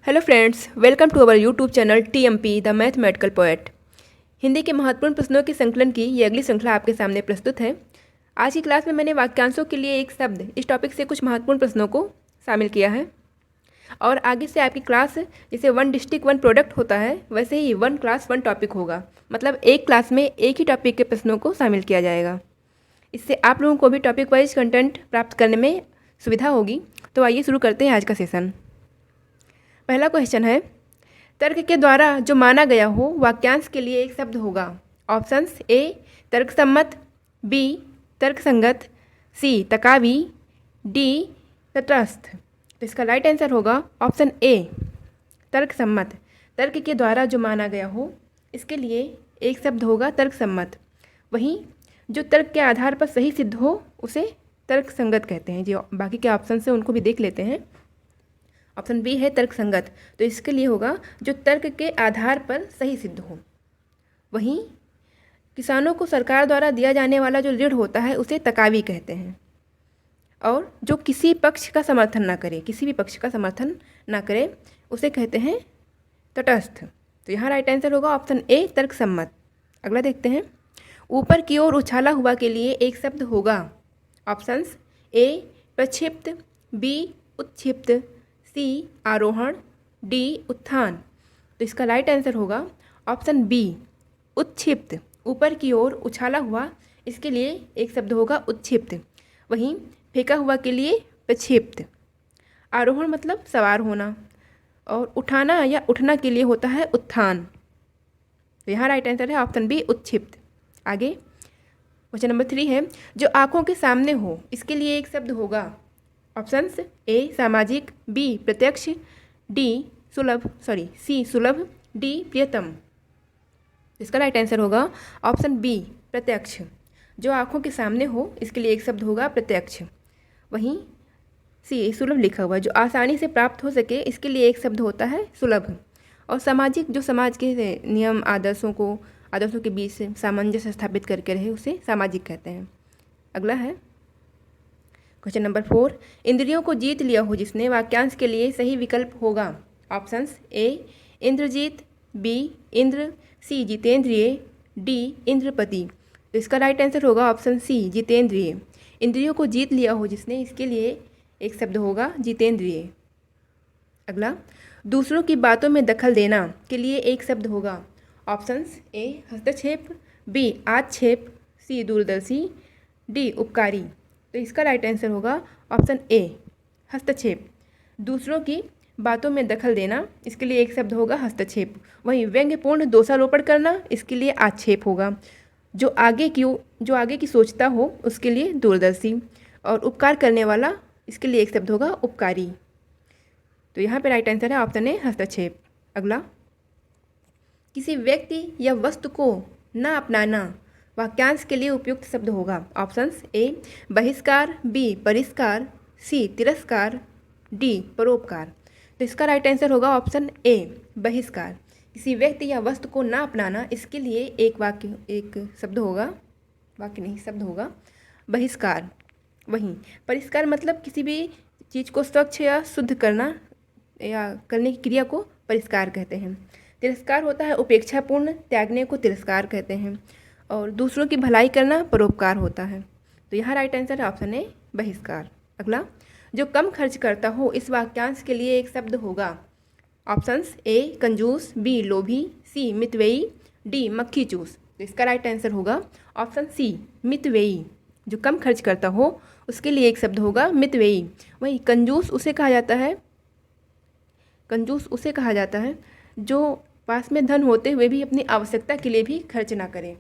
Hello friends, welcome to our YouTube channel TMP the mathematical poet. Hindi के महत्वपूर्ण प्रश्नों की संकलन की ये अगली श्रृंखला आपके सामने प्रस्तुत है। आज की क्लास में मैंने वाक्यांशों के लिए एक शब्द इस टॉपिक से कुछ महत्वपूर्ण प्रश्नों को शामिल किया है और आगे से आपकी क्लास जैसे वन डिस्ट्रिक्ट वन प्रोडक्ट होता है वैसे ही वन क्लास वन टॉपिक होगा। मतलब एक क्लास में एक ही टॉपिक के प्रश्नों को शामिल किया जाएगा। इससे आप लोगों को भी टॉपिक वाइज कंटेंट प्राप्त करने में सुविधा होगी। तो आइए शुरू करते हैं आज का सेशन। पहला क्वेश्चन है, तर्क के द्वारा जो माना गया हो वाक्यांश के लिए एक शब्द होगा। ऑप्शंस: ए तर्कसम्मत, बी तर्कसंगत, सी तकावी, डी तटस्थ। तो इसका राइट आंसर होगा ऑप्शन ए तर्कसम्मत। तर्क के द्वारा जो माना गया हो इसके लिए एक शब्द होगा तर्कसम्मत। वहीं जो तर्क के आधार पर सही सिद्ध हो उसे तर्कसंगत कहते हैं। जो बाकी के ऑप्शन हैं उनको भी देख लेते हैं। ऑप्शन बी है तर्कसंगत, तो इसके लिए होगा जो तर्क के आधार पर सही सिद्ध हो। वहीं किसानों को सरकार द्वारा दिया जाने वाला जो ऋण होता है उसे तकावी कहते हैं। और जो किसी पक्ष का समर्थन ना करे, किसी भी पक्ष का समर्थन ना करे उसे कहते हैं तटस्थ। तो यहाँ राइट आंसर होगा ऑप्शन ए तर्कसम्मत। अगला देखते हैं, ऊपर की ओर उछाला हुआ के लिए एक शब्द होगा। ऑप्शंस: ए प्रक्षिप्त, बी उत्क्षिप्त, सी आरोहण, डी उत्थान। तो इसका राइट आंसर होगा ऑप्शन बी उत्क्षिप्त। ऊपर की ओर उछाला हुआ इसके लिए एक शब्द होगा उत्क्षिप्त। वहीं फेंका हुआ के लिए प्रक्षिप्त। आरोहण मतलब सवार होना और उठाना या उठना के लिए होता है उत्थान। तो यहाँ राइट आंसर है ऑप्शन बी उत्क्षिप्त। आगे क्वेश्चन नंबर 3 है, जो आँखों के सामने हो इसके लिए एक शब्द होगा। ऑप्शंस: ए सामाजिक, बी प्रत्यक्ष, सी सुलभ, डी प्रियतम। इसका राइट आंसर होगा ऑप्शन बी प्रत्यक्ष। जो आँखों के सामने हो इसके लिए एक शब्द होगा प्रत्यक्ष। वहीं सी सुलभ लिखा हुआ जो आसानी से प्राप्त हो सके इसके लिए एक शब्द होता है सुलभ। और सामाजिक जो समाज के नियम आदर्शों के बीच सामंजस्य स्थापित करके रहे उसे सामाजिक कहते हैं। अगला है क्वेश्चन नंबर 4, इंद्रियों को जीत लिया हो जिसने वाक्यांश के लिए सही विकल्प होगा। ऑप्शंस: ए इंद्रजीत, बी इंद्र, सी जितेंद्रिय, डी इंद्रपति। तो इसका राइट आंसर होगा ऑप्शन सी जितेंद्रिय। इंद्रियों को जीत लिया हो जिसने इसके लिए एक शब्द होगा जितेंद्रिय। अगला, दूसरों की बातों में दखल देना के लिए एक शब्द होगा। ऑप्शंस: ए हस्तक्षेप, बी आक्षेप, सी दूरदर्शी, डी उपकारी। तो इसका राइट आंसर होगा ऑप्शन ए हस्तक्षेप। दूसरों की बातों में दखल देना इसके लिए एक शब्द होगा हस्तक्षेप। वहीं व्यंग्यपूर्ण दोषारोपण करना इसके लिए आक्षेप होगा। जो आगे की सोचता हो उसके लिए दूरदर्शी। और उपकार करने वाला इसके लिए एक शब्द होगा उपकारी। तो यहाँ पे राइट आंसर है ऑप्शन ए हस्तक्षेप। अगला, किसी व्यक्ति या वस्तु को न अपनाना वाक्यांश के लिए उपयुक्त शब्द होगा। ऑप्शंस: ए बहिष्कार, बी परिष्कार, सी तिरस्कार, डी परोपकार। तो इसका राइट आंसर होगा ऑप्शन ए बहिष्कार। किसी व्यक्ति या वस्तु को ना अपनाना इसके लिए एक शब्द होगा बहिष्कार। वहीं परिष्कार मतलब किसी भी चीज़ को स्वच्छ या शुद्ध करना या करने की क्रिया को परिष्कार कहते हैं। तिरस्कार होता है उपेक्षापूर्ण, त्यागने को तिरस्कार कहते हैं। और दूसरों की भलाई करना परोपकार होता है। तो यहाँ राइट आंसर है ऑप्शन ए बहिष्कार। अगला, जो कम खर्च करता हो इस वाक्यांश के लिए एक शब्द होगा। ऑप्शंस: ए कंजूस, बी लोभी, सी मितव्ययी, डी मक्खी चूस। तो इसका राइट आंसर होगा ऑप्शन सी मितव्ययी। जो कम खर्च करता हो उसके लिए एक शब्द होगा मितव्ययी। वहीं कंजूस उसे कहा जाता है जो पास में धन होते हुए भी अपनी आवश्यकता के लिए भी खर्च ना करे,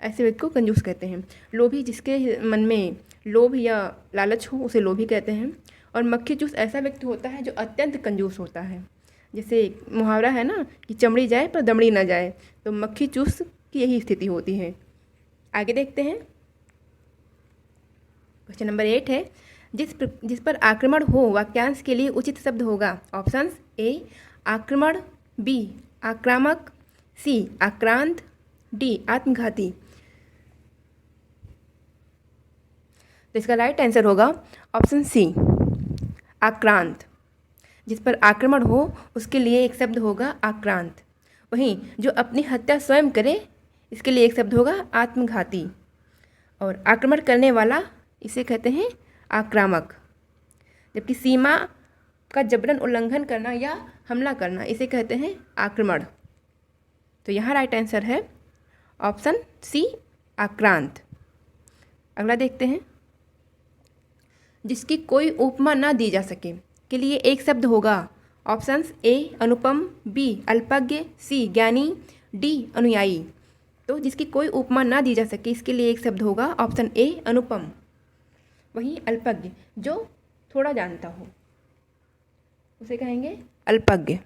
ऐसे व्यक्ति को कंजूस कहते हैं। लोभी जिसके मन में लोभ या लालच हो उसे लोभी कहते हैं। और मक्खी चूस ऐसा व्यक्ति होता है जो अत्यंत कंजूस होता है। जैसे मुहावरा है ना कि चमड़ी जाए पर दमड़ी ना जाए, तो मक्खी चूस की यही स्थिति होती है। आगे देखते हैं, क्वेश्चन नंबर 8 है, जिस पर आक्रमण हो वाक्यांश के लिए उचित शब्द होगा। ऑप्शंस: ए आक्रमण, बी आक्रामक, सी आक्रांत, डी आत्मघाती। तो इसका राइट आंसर होगा ऑप्शन सी आक्रांत। जिस पर आक्रमण हो उसके लिए एक शब्द होगा आक्रांत। वहीं जो अपनी हत्या स्वयं करे इसके लिए एक शब्द होगा आत्मघाती। और आक्रमण करने वाला इसे कहते हैं आक्रामक। जबकि सीमा का जबरन उल्लंघन करना या हमला करना इसे कहते हैं आक्रमण। तो यहाँ राइट आंसर है ऑप्शन सी आक्रांत। अगला देखते हैं, जिसकी कोई उपमा ना दी जा सके के लिए एक शब्द होगा। ऑप्शंस ए अनुपम, बी अल्पज्ञ, सी ज्ञानी, डी अनुयायी। तो जिसकी कोई उपमा ना दी जा सके इसके लिए एक शब्द होगा ऑप्शन ए अनुपम। वहीं अल्पज्ञ जो थोड़ा जानता हो उसे कहेंगे अल्पज्ञ।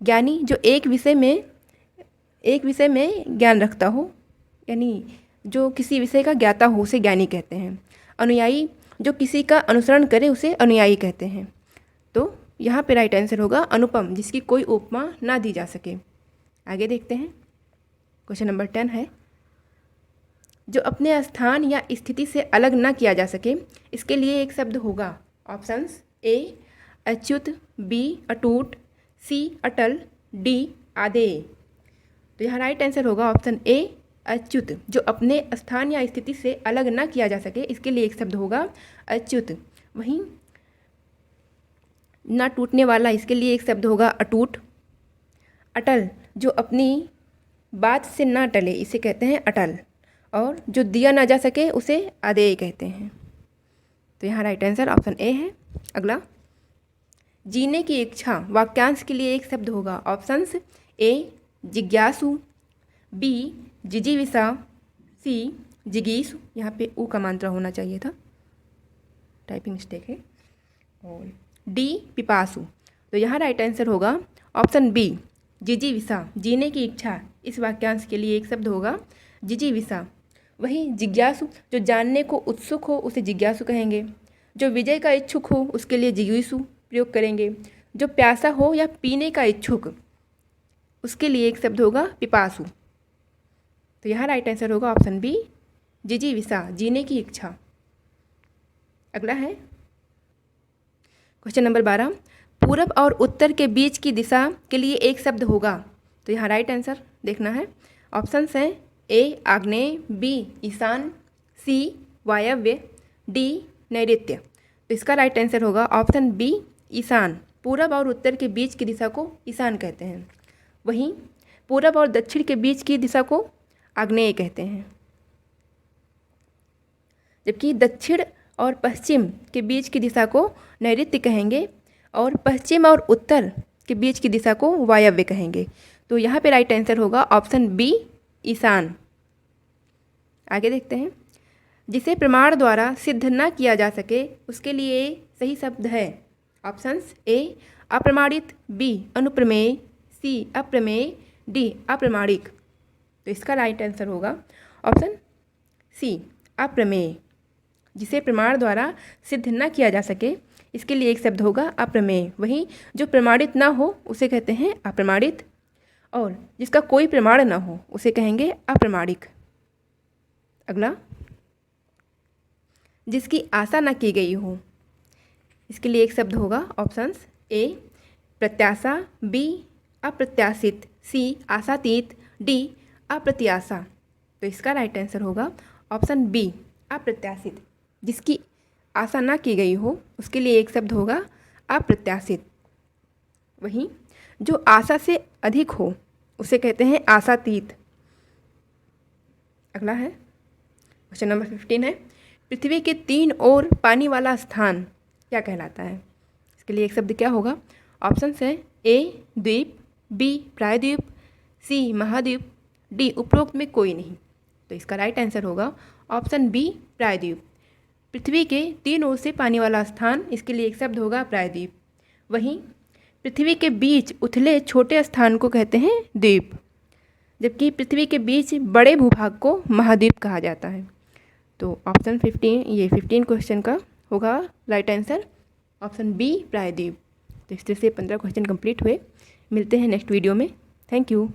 ज्ञानी जो एक विषय में ज्ञान रखता हो, यानी जो किसी विषय का ज्ञाता हो उसे ज्ञानी कहते हैं। अनुयायी जो किसी का अनुसरण करे उसे अनुयायी कहते हैं। तो यहाँ पे राइट आंसर होगा अनुपम, जिसकी कोई उपमा ना दी जा सके। आगे देखते हैं, क्वेश्चन नंबर 10 है, जो अपने स्थान या स्थिति से अलग ना किया जा सके इसके लिए एक शब्द होगा। ऑप्शंस ए अच्युत, बी अटूट, सी अटल, डी आदेय। तो यहाँ राइट आंसर होगा ऑप्शन ए अच्युत। जो अपने स्थान या स्थिति से अलग ना किया जा सके इसके लिए एक शब्द होगा अच्युत। वहीं ना टूटने वाला इसके लिए एक शब्द होगा अटूट। अटल जो अपनी बात से ना टले इसे कहते हैं अटल। और जो दिया ना जा सके उसे आदेय कहते हैं। तो यहाँ राइट आंसर ऑप्शन ए है। अगला, जीने की इच्छा वाक्यांश के लिए एक शब्द होगा। ऑप्शंस ए जिज्ञासु, बी जिजीविषा, सी जिगीषु, यहाँ पे ऊ का मात्रा होना चाहिए था, टाइपिंग मिस्टेक है, और डी पिपासु। तो यहाँ राइट आंसर होगा ऑप्शन बी जिजीविषा, जीने की इच्छा। इस वाक्यांश के लिए एक शब्द होगा जिजीविषा। वहीं जिज्ञासु जो जानने को उत्सुक हो उसे जिज्ञासु कहेंगे। जो विजय का इच्छुक हो उसके लिए जिगीषु प्रयोग करेंगे। जो प्यासा हो या पीने का इच्छुक उसके लिए एक शब्द होगा पिपासु। तो यहाँ राइट आंसर होगा ऑप्शन बी जिजीविषा, जीने की इच्छा। अगला है क्वेश्चन नंबर 12, पूरब और उत्तर के बीच की दिशा के लिए एक शब्द होगा। तो यहाँ राइट आंसर देखना है। ऑप्शंस हैं ए आग्नेय, बी ईशान, सी वायव्य, डी नैऋत्य। तो इसका राइट आंसर होगा ऑप्शन बी ईशान। पूरब और उत्तर के बीच की दिशा को ईशान कहते हैं। वहीं पूरब और दक्षिण के बीच की दिशा को आग्नेय कहते हैं। जबकि दक्षिण और पश्चिम के बीच की दिशा को नैऋत्य कहेंगे और पश्चिम और उत्तर के बीच की दिशा को वायव्य कहेंगे। तो यहाँ पे राइट आंसर होगा ऑप्शन बी ईशान। आगे देखते हैं, जिसे प्रमाण द्वारा सिद्ध न किया जा सके उसके लिए सही शब्द है। ऑप्शंस ए अप्रमाणित, बी अनुप्रमेय, सी अप्रमेय, डी अप्रमाणिक। तो इसका राइट आंसर होगा ऑप्शन सी अप्रमेय। जिसे प्रमाण द्वारा सिद्ध न किया जा सके इसके लिए एक शब्द होगा अप्रमेय। वहीं जो प्रमाणित ना हो उसे कहते हैं अप्रमाणित, और जिसका कोई प्रमाण ना हो उसे कहेंगे अप्रमाणिक। अगला, जिसकी आशा न की गई हो इसके लिए एक शब्द होगा। ऑप्शंस ए प्रत्याशा, बी अप्रत्याशित, सी आशातीत, डी अप्रत्याशा। तो इसका राइट आंसर होगा ऑप्शन बी अप्रत्याशित। जिसकी आशा ना की गई हो उसके लिए एक शब्द होगा अप्रत्याशित। वहीं जो आशा से अधिक हो उसे कहते हैं आशातीत। अगला है क्वेश्चन नंबर 15 है, पृथ्वी के 3 ओर पानी वाला स्थान क्या कहलाता है। इसके लिए एक शब्द क्या होगा। ऑप्शन है ए द्वीप, बी प्रायद्वीप, सी महाद्वीप, डी उपरोक्त में कोई नहीं। तो इसका राइट आंसर होगा ऑप्शन बी प्रायद्वीप। पृथ्वी के 3 ओर से पानी वाला स्थान, इसके लिए एक शब्द होगा प्रायद्वीप। वहीं पृथ्वी के बीच उथले छोटे स्थान को कहते हैं द्वीप, जबकि पृथ्वी के बीच बड़े भूभाग को महाद्वीप कहा जाता है। तो ऑप्शन 15 क्वेश्चन का होगा राइट आंसर ऑप्शन बी प्रायद्वीप। तो इस तरह से 15 क्वेश्चन कंप्लीट हुए। मिलते हैं नेक्स्ट वीडियो में। Thank you.